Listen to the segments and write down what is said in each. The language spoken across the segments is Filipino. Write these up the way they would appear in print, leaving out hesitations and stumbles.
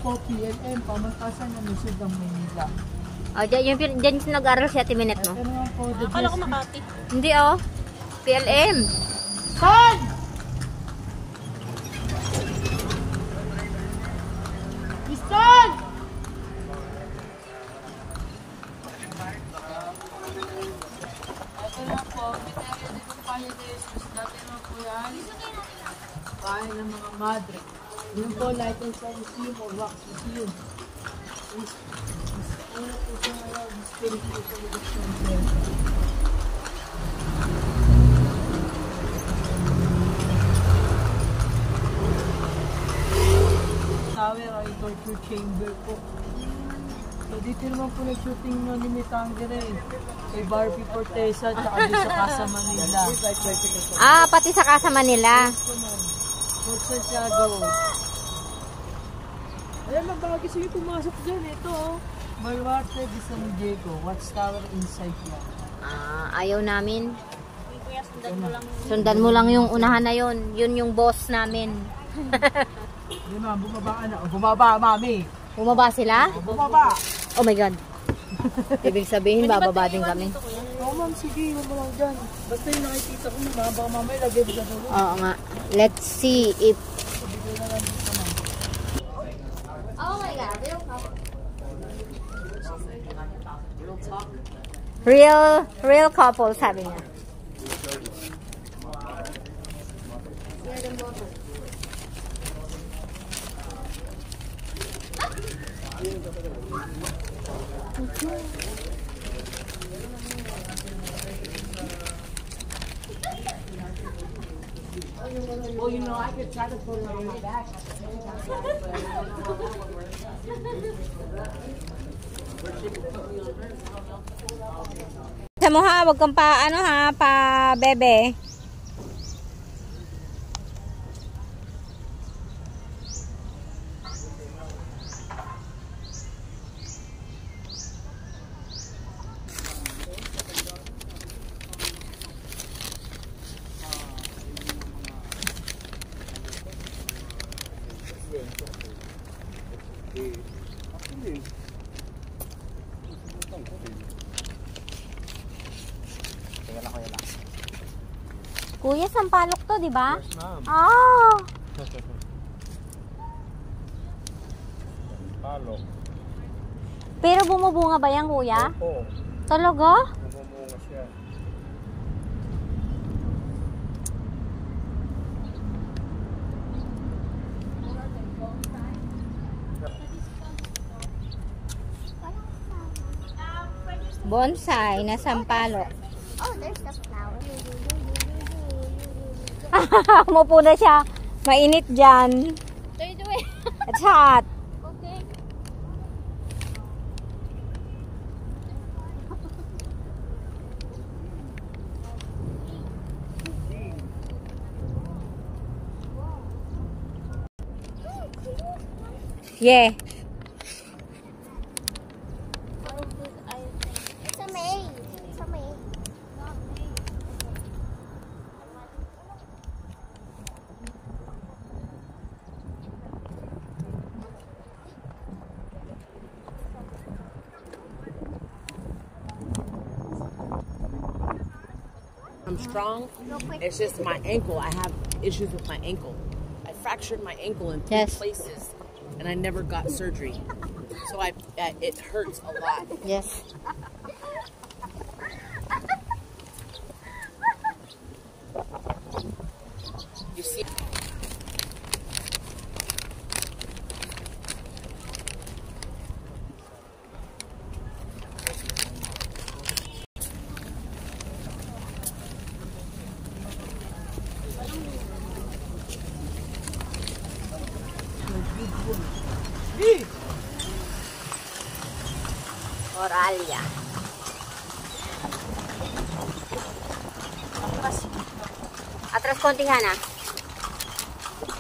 po, PLM, Pamantasan ng Luzon ng Maynila. Oh, dyan nag-aral si Ate Minette mo. Ito naman po, the Akala ko Makati. Hindi oh. PLM. Son! Son! Ito na po, Meteria de Companya de Jesus. Dati na po yan. Bahay ng mga madre. Yun po, Lighting sa Museum o Wax Museum. Ano po siya ngayon? Spirit po siya with the tower ay torture chamber po. So dito naman po nag-shooting ni Mitangere kay Barbie Fortesa at saka sa Casa Manila. Ah, pati sa Casa Manila. Fort Santiago. Ayan, magbagi sige pumasok dyan. Ito oh. Baluarte de San Diego. Watchtower inside yan. Ah, ayaw namin. Kuya, sundan mo lang. Sundan mo lang yung unahan na yun. Yun yung boss namin. Yun ma'am, bumaba na. O, bumaba, mami. Bumaba sila? O, bumaba. Oh my God. Ibig sabihin, bababa din kami. Oo ma'am, sige. Huwag mo lang dyan. Basta yung nakikita ko naman, baka mamaya lagay mo sa dulo. Oo nga. Let's see if... Oh my God. Real couple, sabi niya. Well, you know, I could try to put it on my back. Sa mo ha, wag kang pa, ano ha, pa bebe. Kuya, sampalok to, di ba? Yes, ma'am. Ah! Sampalok. Pero bumubunga ba yan, kuya? Opo. Talaga? Bumubunga siya. Bonsai na sampalok. Oh, there's the flower. Umupo na siya. Mainit dyan. It's hot. Okay. Yeah. It's a maze. It's a maze. I'm strong. It's just my ankle. I have issues with my ankle. I fractured my ankle in 3 Yes. places, and I never got surgery. So it hurts a lot. Yes. You see? Oralia. Atras konti, Hana.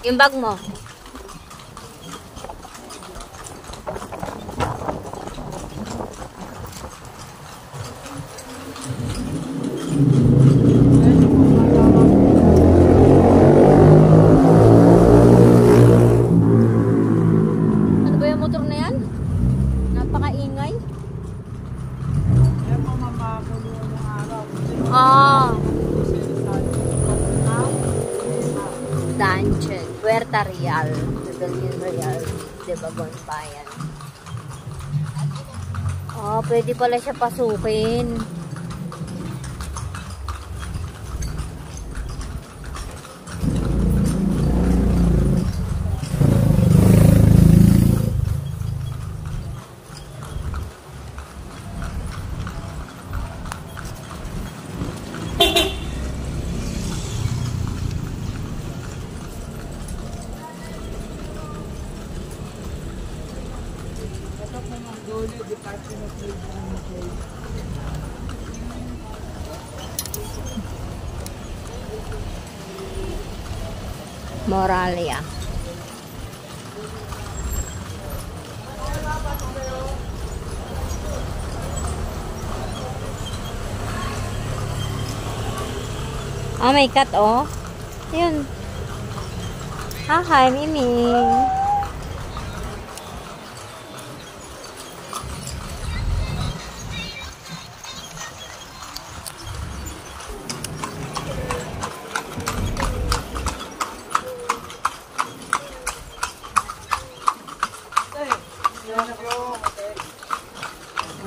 Yung bag mo. Ano ba yung Dungeon. Puerta Real. Pavilion Real. De Bayan. Pwede pala siya pasukin. Ito po ng Dole, Department of Labor and Employees. Moralia. May cat, Yun. Hi, Mimi.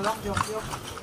Walang joke.